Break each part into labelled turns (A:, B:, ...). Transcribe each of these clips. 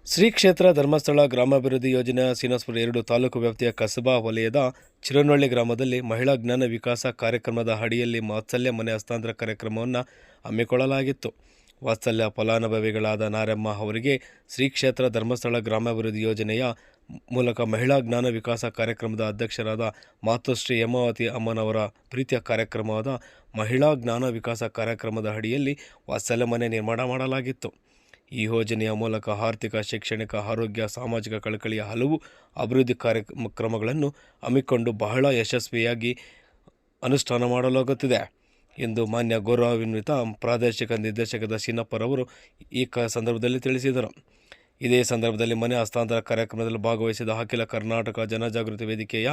A: ಶ್ರೀ ಕ್ಷೇತ್ರ ಧರ್ಮಸ್ಥಳ ಗ್ರಾಮಾಭಿವೃದ್ಧಿ ಯೋಜನೆಯ ಶ್ರೀನಿವಾಸಪುರ 2 ತಾಲೂಕು ವ್ಯಾಪ್ತಿಯ ಕಸಬಾ ವಲಯದ ಚಿರನೊಳ್ಳಿ ಗ್ರಾಮದಲ್ಲಿ ಮಹಿಳಾ ಜ್ಞಾನ ವಿಕಾಸ ಕಾರ್ಯಕ್ರಮದ ಅಡಿಯಲ್ಲಿ ವಾತ್ಸಲ್ಯ ಮನೆ ಹಸ್ತಾಂತರ ಕಾರ್ಯಕ್ರಮವನ್ನು ಹಮ್ಮಿಕೊಳ್ಳಲಾಗಿತ್ತು. ವಾತ್ಸಲ್ಯ ಫಲಾನುಭವಿಗಳಾದ ನಾರಮ್ಮ ಅವರಿಗೆ ಶ್ರೀ ಕ್ಷೇತ್ರ ಧರ್ಮಸ್ಥಳ ಗ್ರಾಮಾಭಿವೃದ್ಧಿ ಯೋಜನೆಯ ಮೂಲಕ ಮಹಿಳಾ ಜ್ಞಾನ ವಿಕಾಸ ಕಾರ್ಯಕ್ರಮದ ಅಧ್ಯಕ್ಷರಾದ ಮಾತೋಶ್ರೀ ಹೇಮಾವತಿ ಅಮ್ಮನವರ ಪ್ರೀತಿಯ ಕಾರ್ಯಕ್ರಮವಾದ ಮಹಿಳಾ ಜ್ಞಾನ ವಿಕಾಸ ಕಾರ್ಯಕ್ರಮದ ಅಡಿಯಲ್ಲಿ ವಾತ್ಸಲ್ಯ ಮನೆ ನಿರ್ಮಾಣ ಮಾಡಲಾಗಿತ್ತು. ಈ ಯೋಜನೆಯ ಮೂಲಕ ಆರ್ಥಿಕ, ಶೈಕ್ಷಣಿಕ, ಆರೋಗ್ಯ, ಸಾಮಾಜಿಕ ಕಳಕಳಿಯ ಹಲವು ಅಭಿವೃದ್ಧಿ ಕಾರ್ಯಕ್ರಮಗಳನ್ನು ಹಮ್ಮಿಕೊಂಡು ಬಹಳ ಯಶಸ್ವಿಯಾಗಿ ಅನುಷ್ಠಾನ ಮಾಡಲಾಗುತ್ತಿದೆ ಎಂದು ಮಾನ್ಯ ಗೌರವಾನ್ವಿತ ಪ್ರಾದೇಶಿಕ ನಿರ್ದೇಶಕ ದಶಿನಪ್ಪರವರು ಈ ಸಂದರ್ಭದಲ್ಲಿ ತಿಳಿಸಿದರು. ಇದೇ ಸಂದರ್ಭದಲ್ಲಿ ಮನೆ ಹಸ್ತಾಂತರ ಕಾರ್ಯಕ್ರಮದಲ್ಲಿ ಭಾಗವಹಿಸಿದ ಅಖಿಲ ಕರ್ನಾಟಕ ಜನಜಾಗೃತಿ ವೇದಿಕೆಯ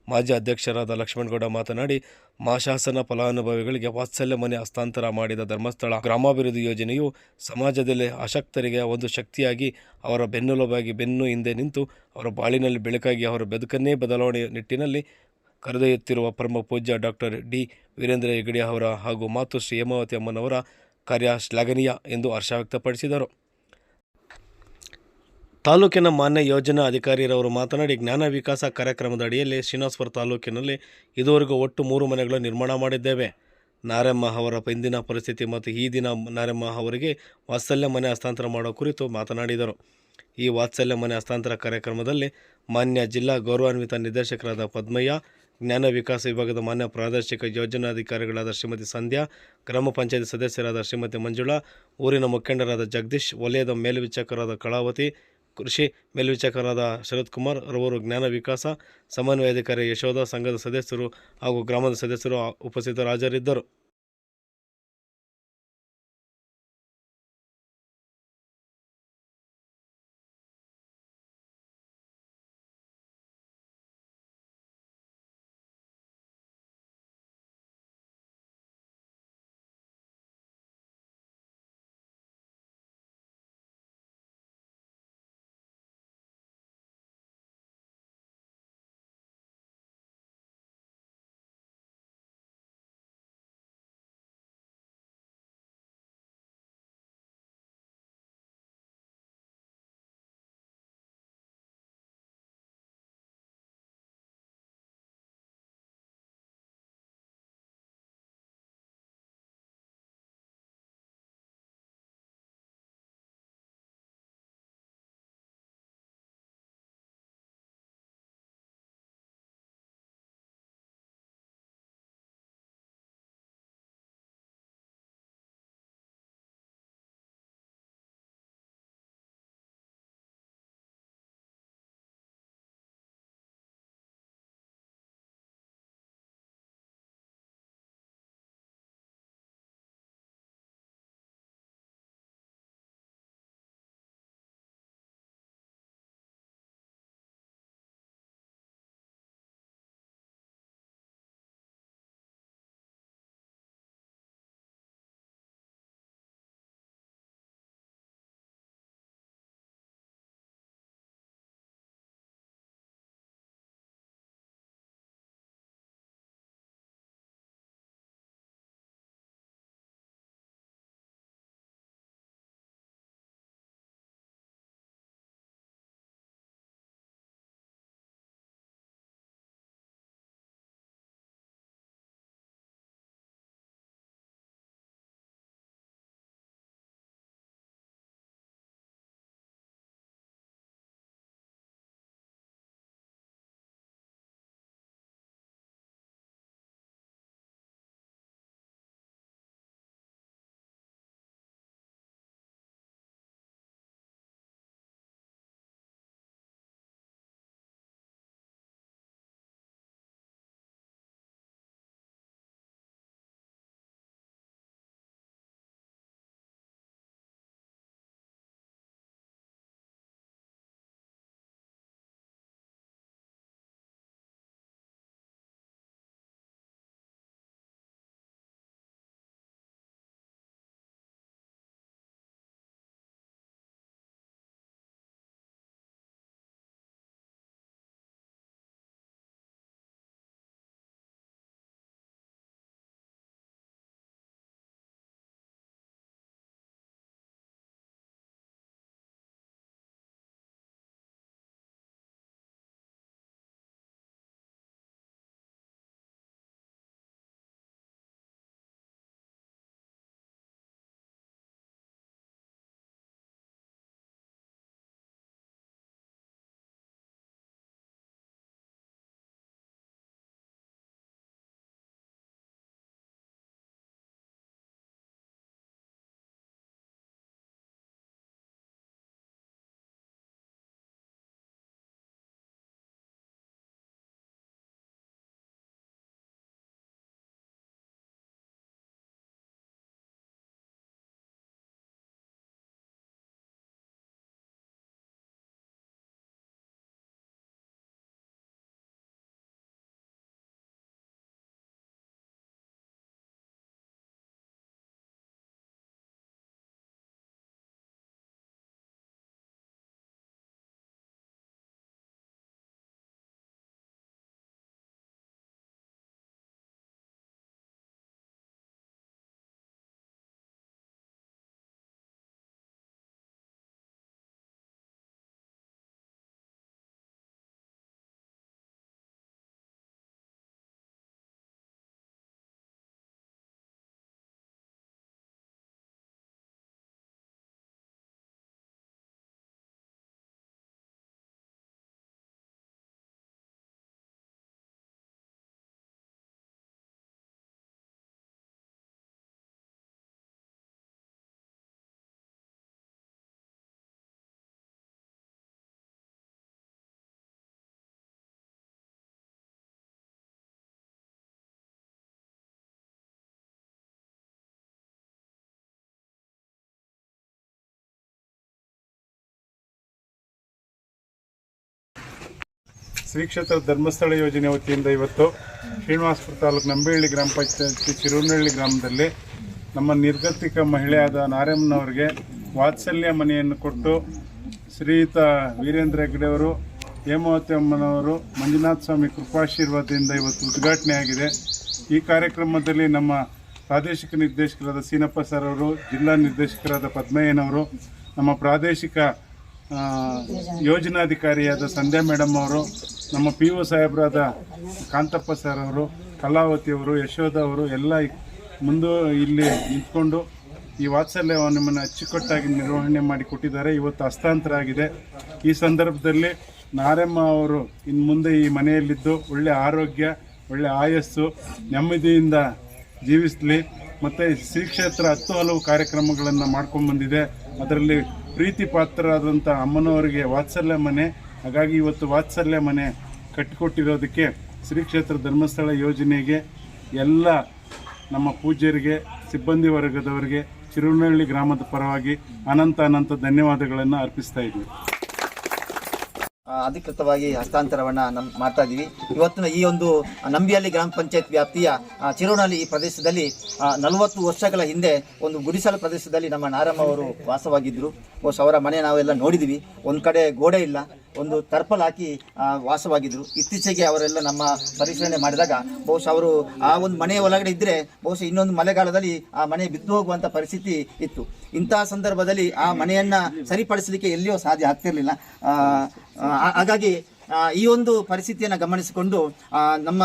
A: ಮಾಜಿ ಅಧ್ಯಕ್ಷರಾದ ಲಕ್ಷ್ಮಣಗೌಡ ಮಾತನಾಡಿ, ಮಾಶಾಸನ ಫಲಾನುಭವಿಗಳಿಗೆ ವಾತ್ಸಲ್ಯ ಮನೆ ಹಸ್ತಾಂತರ ಮಾಡಿದ ಧರ್ಮಸ್ಥಳ ಗ್ರಾಮಾಭಿವೃದ್ಧಿ ಯೋಜನೆಯು ಸಮಾಜದಲ್ಲಿ ಅಶಕ್ತರಿಗೆ ಒಂದು ಶಕ್ತಿಯಾಗಿ, ಅವರ ಬೆನ್ನೆಲುಬಾಗಿ, ಬೆನ್ನು ಹಿಂದೆ ನಿಂತು ಅವರ ಬಾಳಿನಲ್ಲಿ ಬೆಳಕಾಗಿ, ಅವರ ಬದುಕನ್ನೇ ಬದಲಾವಣೆ ನಿಟ್ಟಿನಲ್ಲಿ ಕರೆದೊಯ್ಯುತ್ತಿರುವ ಪರಮ ಪೂಜ್ಯ ಡಾಕ್ಟರ್ ಡಿ ವೀರೇಂದ್ರ ಹೆಗಡೆ ಅವರ ಹಾಗೂ ಮಾತೋಶ್ರೀ ಹೇಮಾವತಿ ಅಮ್ಮನವರ ಕಾರ್ಯ ಶ್ಲಾಘನೀಯ ಎಂದು ಹರ್ಷ ವ್ಯಕ್ತಪಡಿಸಿದರು. ತಾಲೂಕಿನ ಮಾನ್ಯ ಯೋಜನಾ ಅಧಿಕಾರಿರವರು ಮಾತನಾಡಿ, ಜ್ಞಾನ ವಿಕಾಸ ಕಾರ್ಯಕ್ರಮದ ಅಡಿಯಲ್ಲಿ ಶ್ರೀನಿವಾಸಪುರ ತಾಲೂಕಿನಲ್ಲಿ ಇದುವರೆಗೂ ಒಟ್ಟು 3 ಮನೆಗಳು ನಿರ್ಮಾಣ ಮಾಡಿದ್ದೇವೆ. ನಾರಮ್ಮ ಅವರ ಇಂದಿನ ಪರಿಸ್ಥಿತಿ ಮತ್ತು ಈ ದಿನ ನಾರಮ್ಮ ಅವರಿಗೆ ವಾತ್ಸಲ್ಯ ಮನೆ ಹಸ್ತಾಂತರ ಮಾಡುವ ಕುರಿತು ಮಾತನಾಡಿದರು. ಈ ವಾತ್ಸಲ್ಯ ಮನೆ ಹಸ್ತಾಂತರ ಕಾರ್ಯಕ್ರಮದಲ್ಲಿ ಮಾನ್ಯ ಜಿಲ್ಲಾ ಗೌರವಾನ್ವಿತ ನಿರ್ದೇಶಕರಾದ ಪದ್ಮಯ್ಯ, ಜ್ಞಾನ ವಿಕಾಸ ವಿಭಾಗದ ಮಾನ್ಯ ಪ್ರಾದೇಶಿಕ ಯೋಜನಾಧಿಕಾರಿಗಳಾದ ಶ್ರೀಮತಿ ಸಂಧ್ಯಾ, ಗ್ರಾಮ ಪಂಚಾಯತ್ ಸದಸ್ಯರಾದ ಶ್ರೀಮತಿ ಮಂಜುಳಾ, ಊರಿನ ಮುಖಂಡರಾದ ಜಗದೀಶ್, ವಲಯದ ಮೇಲ್ವಿಚಾರಕರಾದ ಕಳಾವತಿ, ಕೃಷಿ ಮೇಲ್ವಿಚಾರಕರಾದ ಶರತ್ಕುಮಾರ್ ರವರು, ಜ್ಞಾನ ವಿಕಾಸ ಸಮನ್ವಯಾಧಿಕಾರಿ ಯಶೋಧ, ಸಂಘದ ಸದಸ್ಯರು ಹಾಗೂ ಗ್ರಾಮದ ಸದಸ್ಯರು ಉಪಸ್ಥಿತರು ಹಾಜರಿದ್ದರು.
B: ಶ್ರೀ ಕ್ಷೇತ್ರ ಧರ್ಮಸ್ಥಳ ಯೋಜನೆ ವತಿಯಿಂದ ಇವತ್ತು ಶ್ರೀನಿವಾಸಪುರ ತಾಲೂಕು ನಂಬೇಹಳ್ಳಿ ಗ್ರಾಮ ಪಂಚಾಯತಿ ಚಿರುನಹಳ್ಳಿ ಗ್ರಾಮದಲ್ಲಿ ನಮ್ಮ ನಿರ್ಗತಿಕ ಮಹಿಳೆಯಾದ ನಾರಮ್ಮನವರಿಗೆ ವಾತ್ಸಲ್ಯ ಮನೆಯನ್ನು ಕೊಟ್ಟು ಶ್ರೀಯುತ ವೀರೇಂದ್ರ ಹೆಗ್ಗಡೆ ಅವರು, ಹೇಮಾವತಿ ಅಮ್ಮನವರು, ಮಂಜುನಾಥ ಸ್ವಾಮಿ ಕೃಪಾಶೀರ್ವಾದದಿಂದ ಇವತ್ತು ಉದ್ಘಾಟನೆ ಆಗಿದೆ. ಈ ಕಾರ್ಯಕ್ರಮದಲ್ಲಿ ನಮ್ಮ ಪ್ರಾದೇಶಿಕ ನಿರ್ದೇಶಕರಾದ ಸೀನಪ್ಪ ಸರ್ ಅವರು, ಜಿಲ್ಲಾ ನಿರ್ದೇಶಕರಾದ ಪದ್ಮಯ್ಯನವರು, ನಮ್ಮ ಪ್ರಾದೇಶಿಕ ಯೋಜನಾಧಿಕಾರಿಯಾದ ಸಂಧ್ಯಾ ಮೇಡಮ್ ಅವರು, ನಮ್ಮ PO ಸಾಹೇಬರಾದ ಕಾಂತಪ್ಪ ಸರ್ ಅವರು, ಕಲಾವತಿಯವರು, ಯಶೋಧ ಅವರು ಎಲ್ಲ ಮುಂದೆ ಇಲ್ಲಿ ನಿಂತ್ಕೊಂಡು ಈ ವಾತ್ಸಲ್ಯವನ್ನು ಅಚ್ಚುಕಟ್ಟಾಗಿ ನಿರ್ವಹಣೆ ಮಾಡಿಕೊಟ್ಟಿದ್ದಾರೆ. ಇವತ್ತು ಹಸ್ತಾಂತರ ಆಗಿದೆ. ಈ ಸಂದರ್ಭದಲ್ಲಿ ನಾರಮ್ಮ ಅವರು ಇನ್ನು ಮುಂದೆ ಈ ಮನೆಯಲ್ಲಿದ್ದು ಒಳ್ಳೆಯ ಆರೋಗ್ಯ, ಒಳ್ಳೆಯ ಆಯಸ್ಸು, ನೆಮ್ಮದಿಯಿಂದ ಜೀವಿಸಲಿ. ಮತ್ತು ಶ್ರೀ ಕ್ಷೇತ್ರ 10 ಹಲವು ಕಾರ್ಯಕ್ರಮಗಳನ್ನು ಮಾಡ್ಕೊಂಡ್ಬಂದಿದೆ. ಅದರಲ್ಲಿ ಪ್ರೀತಿ ಪಾತ್ರರಾದಂಥ ಅಮ್ಮನವರಿಗೆ ವಾತ್ಸಲ್ಯ ಮನೆ, ಹಾಗಾಗಿ ಇವತ್ತು ವಾತ್ಸಲ್ಯ ಮನೆ ಕಟ್ಟಿಕೊಟ್ಟಿರೋದಕ್ಕೆ ಶ್ರೀ ಕ್ಷೇತ್ರ ಧರ್ಮಸ್ಥಳ ಯೋಜನೆಗೆ ಎಲ್ಲ ನಮ್ಮ ಪೂಜ್ಯರಿಗೆ, ಸಿಬ್ಬಂದಿ ವರ್ಗದವರಿಗೆ ಚಿರುನಹಳ್ಳಿ ಗ್ರಾಮದ ಪರವಾಗಿ ಅನಂತ ಧನ್ಯವಾದಗಳನ್ನು ಅರ್ಪಿಸ್ತಾ ಇದ್ದೀವಿ.
C: ಅಧಿಕೃತವಾಗಿ ಹಸ್ತಾಂತರವನ್ನು ಮಾಡ್ತಾ ಇದ್ದೀವಿ. ಇವತ್ತಿನ ಈ ಒಂದು ನಂಬಿಹಳ್ಳಿ ಗ್ರಾಮ ಪಂಚಾಯತ್ ವ್ಯಾಪ್ತಿಯ ಚಿರುನಹಳ್ಳಿ ಈ ಪ್ರದೇಶದಲ್ಲಿ 40 ವರ್ಷಗಳ ಹಿಂದೆ ಒಂದು ಗುಡಿಸಲು ಪ್ರದೇಶದಲ್ಲಿ ನಮ್ಮ ನಾರಮ್ಮ ಅವರು ವಾಸವಾಗಿದ್ದರು. ಬಹುಶಃ ಅವರ ಮನೆ ನಾವೆಲ್ಲ ನೋಡಿದ್ದೀವಿ. ಒಂದು ಕಡೆ ಗೋಡೆ ಇಲ್ಲ, ಒಂದು ತರ್ಪಲ್ ಹಾಕಿ ವಾಸವಾಗಿದ್ದರು. ಇತ್ತೀಚೆಗೆ ಅವರೆಲ್ಲ ನಮ್ಮ ಪರಿಶೀಲನೆ ಮಾಡಿದಾಗ ಬಹುಶಃ ಅವರು ಆ ಒಂದು ಮನೆಯ ಒಳಗಡೆ ಇದ್ದರೆ ಬಹುಶಃ ಇನ್ನೊಂದು ಮಳೆಗಾಲದಲ್ಲಿ ಆ ಮನೆ ಬಿದ್ದು ಹೋಗುವಂಥ ಪರಿಸ್ಥಿತಿ ಇತ್ತು. ಇಂತಹ ಸಂದರ್ಭದಲ್ಲಿ ಆ ಮನೆಯನ್ನು ಸರಿಪಡಿಸಲಿಕ್ಕೆ ಎಲ್ಲಿಯೂ ಸಾಧ್ಯ ಆಗ್ತಿರಲಿಲ್ಲ. ಹಾಗಾಗಿ ಈ ಒಂದು ಪರಿಸ್ಥಿತಿಯನ್ನು ಗಮನಿಸಿಕೊಂಡು ನಮ್ಮ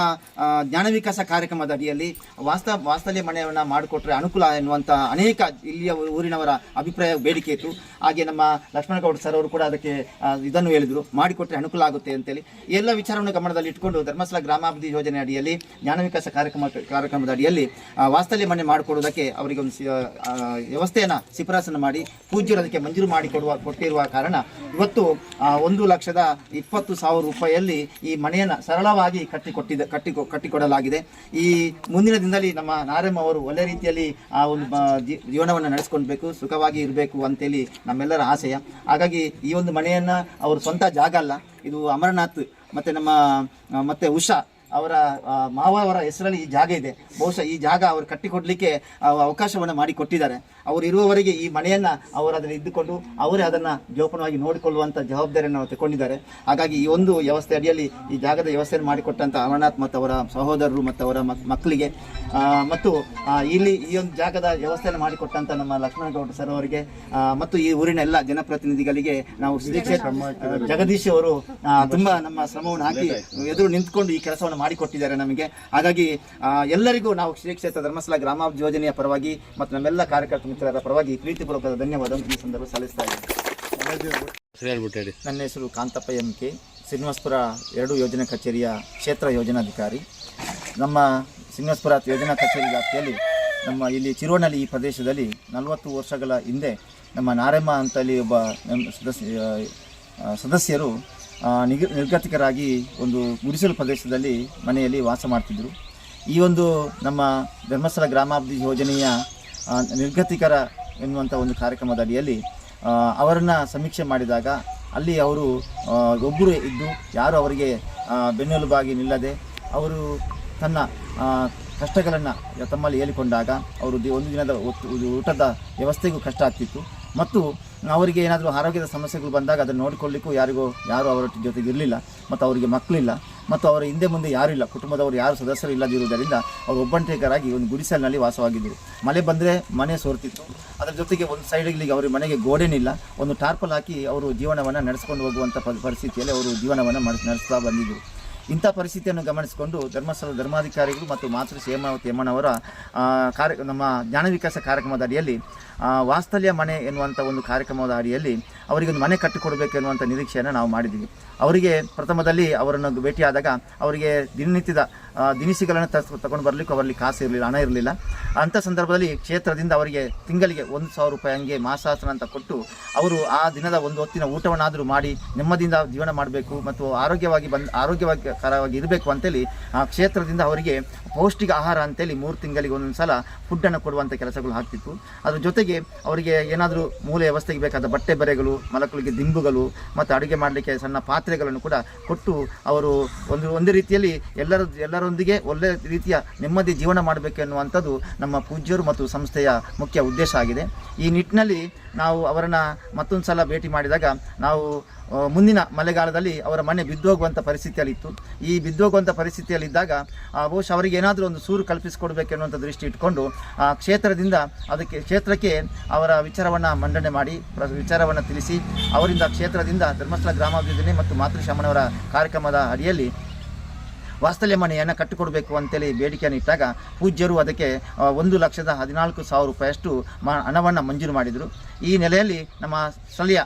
C: ಜ್ಞಾನ ವಿಕಾಸ ಕಾರ್ಯಕ್ರಮದ ಅಡಿಯಲ್ಲಿ ವಾಸ್ತವ್ಯ ಮನೆಯನ್ನು ಮಾಡಿಕೊಟ್ರೆ ಅನುಕೂಲ ಎನ್ನುವಂಥ ಅನೇಕ ಇಲ್ಲಿಯ ಊರಿನವರ ಅಭಿಪ್ರಾಯ, ಬೇಡಿಕೆ ಇತ್ತು. ಹಾಗೆ ನಮ್ಮ ಲಕ್ಷ್ಮಣಗೌಡ ಸರ್ ಅವರು ಕೂಡ ಅದಕ್ಕೆ ಇದನ್ನು ಹೇಳಿದರು, ಮಾಡಿಕೊಟ್ರೆ ಅನುಕೂಲ ಆಗುತ್ತೆ ಅಂತೇಳಿ. ಎಲ್ಲ ವಿಚಾರವನ್ನು ಗಮನದಲ್ಲಿ ಇಟ್ಕೊಂಡು ಧರ್ಮಸ್ಥಳ ಗ್ರಾಮಾಭಿವೃದ್ಧಿ ಯೋಜನೆ ಅಡಿಯಲ್ಲಿ ಜ್ಞಾನ ವಿಕಾಸ ಕಾರ್ಯಕ್ರಮದ ಅಡಿಯಲ್ಲಿ ವಾಸ್ತವ್ಯ ಮನೆ ಮಾಡಿಕೊಡುವುದಕ್ಕೆ ಅವರಿಗೆ ಒಂದು ವ್ಯವಸ್ಥೆಯನ್ನು ಶಿಫಾರಸನ್ನು ಮಾಡಿ ಪೂಜ್ಯರು ಅದಕ್ಕೆ ಮಂಜೂರು ಕೊಟ್ಟಿರುವ ಕಾರಣ ಇವತ್ತು 1,20,000 ರೂಪಾಯಿಯಲ್ಲಿ ಈ ಮನೆಯನ್ನು ಸರಳವಾಗಿ ಕಟ್ಟಿಕೊಡಲಾಗಿದೆ. ಈ ಮುಂದಿನ ದಿನದಲ್ಲಿ ನಮ್ಮ ನಾರಮ್ಮ ಅವರು ಒಳ್ಳೆ ರೀತಿಯಲ್ಲಿ ಆ ಒಂದು ಜೀವನವನ್ನು ನಡೆಸ್ಕೊಳ್ಬೇಕು, ಸುಖವಾಗಿ ಇರಬೇಕು ಅಂತೇಳಿ ನಮ್ಮೆಲ್ಲರ ಆಶಯ. ಹಾಗಾಗಿ ಈ ಒಂದು ಮನೆಯನ್ನು ಅವರು ಸ್ವಂತ ಜಾಗ ಅಲ್ಲ, ಇದು ಅಮರನಾಥ್ ಮತ್ತೆ ಉಷಾ ಅವರ ಮಾವವರ ಹೆಸರಲ್ಲಿ ಈ ಜಾಗ ಇದೆ. ಬಹುಶಃ ಈ ಜಾಗ ಅವರು ಕಟ್ಟಿಕೊಡಲಿಕ್ಕೆ ಅವಕಾಶವನ್ನು ಮಾಡಿಕೊಟ್ಟಿದ್ದಾರೆ. ಅವರು ಇರುವವರೆಗೆ ಈ ಮನೆಯನ್ನು ಅವರು ಅದನ್ನು ಇದ್ದುಕೊಂಡು ಅವರೇ ಅದನ್ನು ಜೋಪಾನವಾಗಿ ನೋಡಿಕೊಳ್ಳುವಂಥ ಜವಾಬ್ದಾರಿಯನ್ನು ಅವರು ತಗೊಂಡಿದ್ದಾರೆ. ಹಾಗಾಗಿ ಈ ಒಂದು ವ್ಯವಸ್ಥೆ ಅಡಿಯಲ್ಲಿ ಈ ಜಾಗದ ವ್ಯವಸ್ಥೆಯನ್ನು ಮಾಡಿಕೊಟ್ಟಂಥ ಅಮರನಾಥ್ ಮತ್ತು ಅವರ ಸಹೋದರರು ಮತ್ತು ಅವರ ಮಕ್ಕಳಿಗೆ ಮತ್ತು ಇಲ್ಲಿ ಈ ಒಂದು ಜಾಗದ ವ್ಯವಸ್ಥೆಯನ್ನು ಮಾಡಿಕೊಟ್ಟಂಥ ನಮ್ಮ ಲಕ್ಷ್ಮಣಗೌಡ ಸರ್ ಅವರಿಗೆ ಮತ್ತು ಈ ಊರಿನ ಎಲ್ಲ ಜನಪ್ರತಿನಿಧಿಗಳಿಗೆ ನಾವು ಶ್ರೀ ಕ್ಷೇತ್ರ ಜಗದೀಶ್ ಅವರು ತುಂಬ ನಮ್ಮ ಶ್ರಮವನ್ನು ಹಾಕಿ ಎದುರು ನಿಂತ್ಕೊಂಡು ಈ ಕೆಲಸವನ್ನು ಮಾಡಿಕೊಟ್ಟಿದ್ದಾರೆ ನಮಗೆ. ಹಾಗಾಗಿ ಎಲ್ಲರಿಗೂ ನಾವು ಶ್ರೀ ಕ್ಷೇತ್ರ ಧರ್ಮಸ್ಥಳ ಗ್ರಾಮಾಭಿವೃದ್ಧಿ ಯೋಜನೆಯ ಪರವಾಗಿ ಮತ್ತು ನಮ್ಮೆಲ್ಲ ಕಾರ್ಯಕರ್ತ ಮಿತ್ರರ ಪರವಾಗಿ ಪ್ರೀತಿಪೂರ್ವಕವಾದ ಧನ್ಯವಾದವನ್ನು ಈ ಸಂದರ್ಭ ಸಲ್ಲಿಸ್ತಾ ಇದ್ದೀನಿ. ನನ್ನ ಹೆಸರು ಕಾಂತಪ್ಪ MK, ಶ್ರೀನಿವಾಸಪುರ 2 ಯೋಜನಾ ಕಚೇರಿಯ ಕ್ಷೇತ್ರ ಯೋಜನಾಧಿಕಾರಿ. ನಮ್ಮ ಶ್ರೀನಿವಾಸಪುರ ಯೋಜನಾ ಕಚೇರಿ ವ್ಯಾಪ್ತಿಯಲ್ಲಿ ನಮ್ಮ ಇಲ್ಲಿ ಚಿರುನಹಳ್ಳಿ ಈ ಪ್ರದೇಶದಲ್ಲಿ 40 ವರ್ಷಗಳ ಹಿಂದೆ ನಮ್ಮ ನಾರಮ್ಮ ಅಂತಲ್ಲಿ ಒಬ್ಬ ಸದಸ್ಯರು ನಿರ್ಗತಿಕರಾಗಿ ಒಂದು ಗುಡಿಸಲು ಪ್ರದೇಶದಲ್ಲಿ ಮನೆಯಲ್ಲಿ ವಾಸ ಮಾಡ್ತಿದ್ದರು. ಈ ಒಂದು ನಮ್ಮ ಧರ್ಮಸ್ಥಳ ಗ್ರಾಮಾಭಿವೃದ್ಧಿ ಯೋಜನೆಯ ನಿರ್ಗತಿಕರ ಎನ್ನುವಂಥ ಒಂದು ಕಾರ್ಯಕ್ರಮದ ಅಡಿಯಲ್ಲಿ ಅವರನ್ನು ಸಮೀಕ್ಷೆ ಮಾಡಿದಾಗ ಅಲ್ಲಿ ಅವರು ಒಬ್ಬರು ಇದ್ದು ಯಾರು ಅವರಿಗೆ ಬೆನ್ನೆಲುಬಾಗಿ ನಿಲ್ಲದೆ ಅವರು ತನ್ನ ಕಷ್ಟಗಳನ್ನು ತಮ್ಮಲ್ಲಿ ಹೇಳಿಕೊಂಡಾಗ ಅವರು ಒಂದು ದಿನದ ಊಟದ ವ್ಯವಸ್ಥೆಗೂ ಕಷ್ಟ ಆಗ್ತಿತ್ತು. ಮತ್ತು ಅವರಿಗೆ ಏನಾದರೂ ಆರೋಗ್ಯದ ಸಮಸ್ಯೆಗಳು ಬಂದಾಗ ಅದನ್ನು ನೋಡಿಕೊಳ್ಳಿಕ್ಕೂ ಯಾರು ಅವರ ಜೊತೆಗೆ ಇರಲಿಲ್ಲ. ಮತ್ತು ಅವರಿಗೆ ಮಕ್ಕಳಿಲ್ಲ ಮತ್ತು ಅವರ ಹಿಂದೆ ಮುಂದೆ ಯಾರಿಲ್ಲ, ಕುಟುಂಬದವರು ಯಾರು ಸದಸ್ಯರು ಇಲ್ಲದಿರುವುದರಿಂದ ಅವರು ಒಬ್ಬಂಟಿಗರಾಗಿ ಒಂದು ಗುಡಿಸಲಿನಲ್ಲಿ ವಾಸವಾಗಿದ್ದರು. ಮಳೆ ಬಂದರೆ ಮನೆ ಸೋರ್ತಿತ್ತು. ಅದರ ಜೊತೆಗೆ ಒಂದು ಸೈಡಿಗೆ ಅವರ ಮನೆಗೆ ಗೋಡೆನಿಲ್ಲ, ಒಂದು ಟಾರ್ಪಲ್ ಹಾಕಿ ಅವರು ಜೀವನವನ್ನು ನಡೆಸ್ಕೊಂಡು ಹೋಗುವಂಥ ಪರಿಸ್ಥಿತಿಯಲ್ಲಿ ಅವರು ಜೀವನವನ್ನು ನಡೆಸ್ತಾ ಬಂದಿದ್ದರು. ಇಂಥ ಪರಿಸ್ಥಿತಿಯನ್ನು ಗಮನಿಸಿಕೊಂಡು ಧರ್ಮಸ್ಥಳ ಧರ್ಮಾಧಿಕಾರಿಗಳು ಮತ್ತು ಮಾತೃ ಹೇಮಾವತಿ ಅಮ್ಮನವರ ನಮ್ಮ ಜ್ಞಾನ ವಿಕಾಸ ಕಾರ್ಯಕ್ರಮದ ಅಡಿಯಲ್ಲಿ ವಾಸ್ತವ್ಯ ಮನೆ ಎನ್ನುವಂಥ ಒಂದು ಕಾರ್ಯಕ್ರಮದ ಅಡಿಯಲ್ಲಿ ಅವರಿಗೊಂದು ಮನೆ ಕಟ್ಟಿಕೊಡಬೇಕು ಎನ್ನುವಂಥ ನಿರೀಕ್ಷೆಯನ್ನು ನಾವು ಮಾಡಿದ್ದೀವಿ. ಅವರಿಗೆ ಪ್ರಥಮದಲ್ಲಿ ಅವರನ್ನು ಭೇಟಿಯಾದಾಗ ಅವರಿಗೆ ದಿನನಿತ್ಯದ ದಿನಸಿಗಳನ್ನು ತಗೊಂಡು ಬರಲಿಕ್ಕೆ ಅವರಲ್ಲಿ ಕಾಸು ಇರಲಿಲ್ಲ, ಹಣ ಇರಲಿಲ್ಲ. ಅಂಥ ಸಂದರ್ಭದಲ್ಲಿ ಕ್ಷೇತ್ರದಿಂದ ಅವರಿಗೆ ತಿಂಗಳಿಗೆ 1,000 ರೂಪಾಯಿ ಹಂಗೆ ಮಾಸಾಸನ ಅಂತ ಕೊಟ್ಟು ಅವರು ಆ ದಿನದ ಒಂದು ಹೊತ್ತಿನ ಊಟವನ್ನಾದರೂ ಮಾಡಿ ನೆಮ್ಮದಿಯಿಂದ ಜೀವನ ಮಾಡಬೇಕು ಮತ್ತು ಆರೋಗ್ಯಕರವಾಗಿ ಇರಬೇಕು ಅಂತೇಳಿ ಆ ಕ್ಷೇತ್ರದಿಂದ ಅವರಿಗೆ ಪೌಷ್ಟಿಕ ಆಹಾರ ಅಂತೇಳಿ 3 ತಿಂಗಳಿಗೆ ಒಂದೊಂದು ಸಲ ಫುಡ್ಡನ್ನು ಕೊಡುವಂಥ ಕೆಲಸಗಳು ಆಗ್ತಿತ್ತು. ಅದ್ರ ಜೊತೆಗೆ ಅವರಿಗೆ ಏನಾದರೂ ಮೂಲ ವ್ಯವಸ್ಥೆಗೆ ಬೇಕಾದ ಬಟ್ಟೆ ಬರೆಗಳು ಮಲಕುಳಿಗೆ ದಿಂಬುಗಳು ಮತ್ತು ಅಡುಗೆ ಮಾಡಲಿಕ್ಕೆ ಸಣ್ಣ ಪಾತ್ರೆಗಳನ್ನು ಕೂಡ ಕೊಟ್ಟು ಅವರು ಒಂದೇ ರೀತಿಯಲ್ಲಿ ಎಲ್ಲರೊಂದಿಗೆ ಒಳ್ಳೆ ರೀತಿಯ ನೆಮ್ಮದಿ ಜೀವನ ಮಾಡಬೇಕು ಎನ್ನುವಂಥದ್ದು ನಮ್ಮ ಪೂಜ್ಯರು ಮತ್ತು ಸಂಸ್ಥೆಯ ಮುಖ್ಯ ಉದ್ದೇಶ ಆಗಿದೆ. ಈ ನಿಟ್ಟಿನಲ್ಲಿ ನಾವು ಅವರನ್ನು ಮತ್ತೊಂದು ಸಲ ಭೇಟಿ ಮಾಡಿದಾಗ ನಾವು ಮುಂದಿನ ಮಳೆಗಾಲದಲ್ಲಿ ಅವರ ಮನೆ ಬಿದ್ದೋಗುವಂಥ ಪರಿಸ್ಥಿತಿಯಲ್ಲಿತ್ತು. ಈ ಬಿದ್ದೋಗುವಂಥ ಪರಿಸ್ಥಿತಿಯಲ್ಲಿದ್ದಾಗ ಬಹುಶಃ ಅವರಿಗೆ ಏನಾದರೂ ಒಂದು ಸೂರು ಕಲ್ಪಿಸಿಕೊಡ್ಬೇಕೆನ್ನುವಂಥ ದೃಷ್ಟಿ ಇಟ್ಕೊಂಡು ಕ್ಷೇತ್ರಕ್ಕೆ ಅವರ ವಿಚಾರವನ್ನು ಮಂಡನೆ ಮಾಡಿ ವಿಚಾರವನ್ನು ತಿಳಿಸಿ ಅವರಿಂದ ಕ್ಷೇತ್ರದಿಂದ ಧರ್ಮಸ್ಥಳ ಗ್ರಾಮಾಭಿವೃದ್ಧಿ ಮತ್ತು ಮಾತೃಶಮನವರ ಕಾರ್ಯಕ್ರಮದ ಅಡಿಯಲ್ಲಿ ವಾಸ್ತಲ್ಯ ಮನೆಯನ್ನು ಕಟ್ಟಿಕೊಡಬೇಕು ಅಂತೇಳಿ ಬೇಡಿಕೆಯನ್ನು ಇಟ್ಟಾಗ ಪೂಜ್ಯರು ಅದಕ್ಕೆ 1,14,000 ರೂಪಾಯಿಯಷ್ಟು ಹಣವನ್ನು ಮಂಜೂರು ಮಾಡಿದರು. ಈ ನೆಲೆಯಲ್ಲಿ ನಮ್ಮ ಸ್ಥಳೀಯ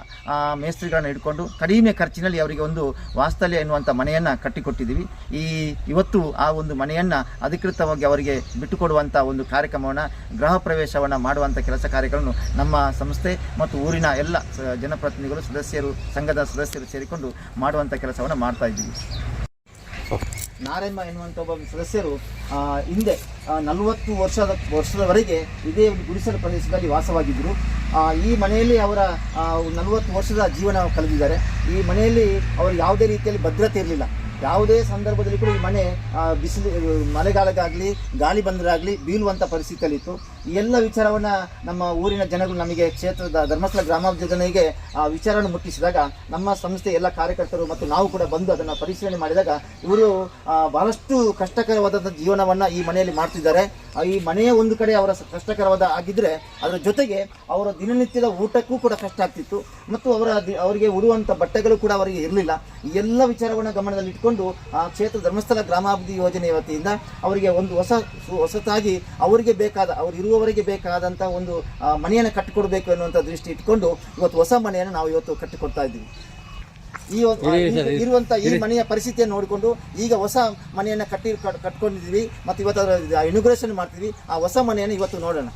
C: ಮೇಸ್ತ್ರಿಗಳನ್ನು ಹಿಡ್ಕೊಂಡು ಕಡಿಮೆ ಖರ್ಚಿನಲ್ಲಿ ಅವರಿಗೆ ಒಂದು ವಾಸ್ತಲ್ಯ ಎನ್ನುವಂಥ ಮನೆಯನ್ನು ಕಟ್ಟಿಕೊಟ್ಟಿದ್ದೀವಿ. ಇವತ್ತು ಆ ಒಂದು ಮನೆಯನ್ನು ಅಧಿಕೃತವಾಗಿ ಅವರಿಗೆ ಬಿಟ್ಟುಕೊಡುವಂಥ ಒಂದು ಕಾರ್ಯಕ್ರಮವನ್ನು ಗೃಹ ಪ್ರವೇಶವನ್ನು ಮಾಡುವಂಥ ಕೆಲಸ ಕಾರ್ಯಗಳನ್ನು ನಮ್ಮ ಸಂಸ್ಥೆ ಮತ್ತು ಊರಿನ ಎಲ್ಲ ಜನಪ್ರತಿನಿಧಿಗಳು ಸಂಘದ ಸದಸ್ಯರು ಸೇರಿಕೊಂಡು ಮಾಡುವಂಥ ಕೆಲಸವನ್ನು ಮಾಡ್ತಾ ಇದ್ದೀವಿ. ನಾರಮ್ಮ ಎನ್ನುವಂಥ ಒಬ್ಬ ಸದಸ್ಯರು ಹಿಂದೆ 40 ವರ್ಷದವರೆಗೆ ಇದೇ ಒಂದು ಗುಡಿಸಲು ಪ್ರದೇಶದಲ್ಲಿ ವಾಸವಾಗಿದ್ದರು. ಈ ಮನೆಯಲ್ಲಿ ಅವರ 40 ವರ್ಷದ ಜೀವನ ಕಳೆದಿದ್ದಾರೆ. ಈ ಮನೆಯಲ್ಲಿ ಅವರು ಯಾವುದೇ ರೀತಿಯಲ್ಲಿ ಭದ್ರತೆ ಇರಲಿಲ್ಲ. ಯಾವುದೇ ಸಂದರ್ಭದಲ್ಲಿ ಕೂಡ ಈ ಮನೆ ಮಳೆಗಾಲಕ್ಕಾಗಲಿ ಗಾಳಿ ಬಂದರಾಗಲಿ ಬೀಳುವಂಥ ಪರಿಸ್ಥಿತಿಯಲ್ಲಿತ್ತು. ಈ ಎಲ್ಲ ವಿಚಾರವನ್ನು ನಮ್ಮ ಊರಿನ ಜನಗಳು ನಮಗೆ ಕ್ಷೇತ್ರದ ಧರ್ಮಸ್ಥಳ ಗ್ರಾಮಾಭಿವೃದ್ಧಿಗೆ ವಿಚಾರವನ್ನು ಮುಟ್ಟಿಸಿದಾಗ ನಮ್ಮ ಸಂಸ್ಥೆ ಎಲ್ಲ ಕಾರ್ಯಕರ್ತರು ಮತ್ತು ನಾವು ಕೂಡ ಬಂದು ಅದನ್ನು ಪರಿಶೀಲನೆ ಮಾಡಿದಾಗ ಇವರು ಬಹಳಷ್ಟು ಕಷ್ಟಕರವಾದಂಥ ಜೀವನವನ್ನು ಈ ಮನೆಯಲ್ಲಿ ಮಾಡ್ತಿದ್ದಾರೆ. ಈ ಮನೆಯ ಒಂದು ಕಡೆ ಅವರ ಕಷ್ಟಕರವಾದ ಆಗಿದ್ದರೆ ಅದರ ಜೊತೆಗೆ ಅವರ ದಿನನಿತ್ಯದ ಊಟಕ್ಕೂ ಕೂಡ ಕಷ್ಟ ಆಗ್ತಿತ್ತು ಮತ್ತು ಅವರಿಗೆ ಉಡುವಂಥ ಬಟ್ಟೆಗಳು ಕೂಡ ಅವರಿಗೆ ಇರಲಿಲ್ಲ. ಈ ಎಲ್ಲ ವಿಚಾರವನ್ನು ಗಮನದಲ್ಲಿ ಇಟ್ಕೊಂಡು ಕ್ಷೇತ್ರ ಧರ್ಮಸ್ಥಳ ಗ್ರಾಮಾಭಿವೃದ್ಧಿ ಯೋಜನೆ ವತಿಯಿಂದ ಅವರಿಗೆ ಒಂದು ಹೊಸತಾಗಿ ಅವರಿಗೆ ಇರುವವರಿಗೆ ಬೇಕಾದಂಥ ಒಂದು ಮನೆಯನ್ನು ಕಟ್ಟಿಕೊಡ್ಬೇಕು ಅನ್ನುವಂಥ ದೃಷ್ಟಿ ಇಟ್ಕೊಂಡು ಇವತ್ತು ಹೊಸ ಮನೆಯನ್ನು ನಾವು ಇವತ್ತು ಕಟ್ಟಿಕೊಡ್ತಾ ಇದ್ದೀವಿ. ಇರುವಂಥ ಈ ಮನೆಯ ಪರಿಸ್ಥಿತಿಯನ್ನು ನೋಡಿಕೊಂಡು ಈಗ ಹೊಸ ಮನೆಯನ್ನು ಕಟ್ಕೊಂಡಿದ್ದೀವಿ ಮತ್ತು ಇವತ್ತು ಇನಾಗ್ರೇಷನ್ ಮಾಡ್ತೀವಿ. ಆ ಹೊಸ ಮನೆಯನ್ನು ಇವತ್ತು ನೋಡೋಣ.